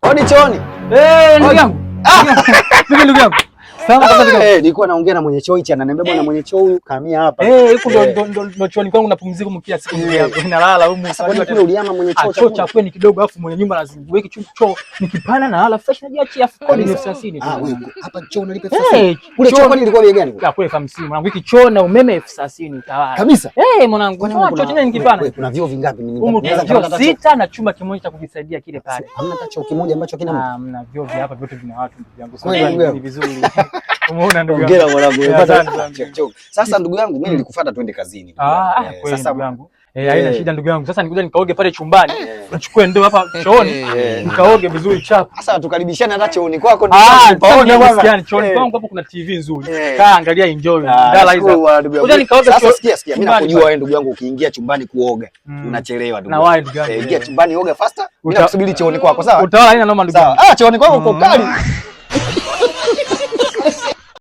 Hodi chooni. Ndugu yangu. Vipi ndugu yangu? Sawa kabisa. Nilikuwa naongea na mwenye choo hichi ananiambia bwana mwenye choo huyu kahamia hapa. Huko ndo chooni kwangu napumzika kila siku ndugu yangu. Nalala huko sasa. Kwa uliama mwenye choo choo cha kwenu kidogo afu mwenye nyumba lazima uweke choo nikipana na hala fresh najiachia afu kwa 30,000. Wewe hapa choo unalipa 30,000. Kule choo kwani ilikuwa bei gani? Ya kule 50. Mwanangu hiki choo na umeme 30,000 utawala. Kabisa. Mwanangu choo chenye nikipana. Kuna vyoo vingapi mimi? Naweza kupata 6 na chumba kimoja cha kujisaidia kile pale. Hamna hata choo kimoja ambacho kina mtu. Hamna vyoo vya hapa vyote vina watu ndugu yangu. Sasa Ni vizuri. Umeona ndugu yangu. Hongera mwanangu. Sasa ndugu yangu mimi nilikufuata twende kazini. Sasa ndugu yangu. Haina shida ndugu yangu. Sasa nikuja nikaoge pale chumbani. Nichukue ndoo hapa chooni. Nikaoge vizuri chapu. Sasa tukaribishane hata chooni kwako ndio paone bwana. Chooni kwangu hapo kuna TV nzuri. Kaa angalia enjoy. Ndala hizo. Kuja nikaoge. Sasa sikia mimi nakujua wewe ndugu yangu ukiingia chumbani kuoga unachelewa ndugu. Na wapi ndugu yangu? Ingia chumbani oga faster. Mimi nakusubiri chooni kwako sawa? Utawala haina noma ndugu yangu. Chooni kwako uko kali.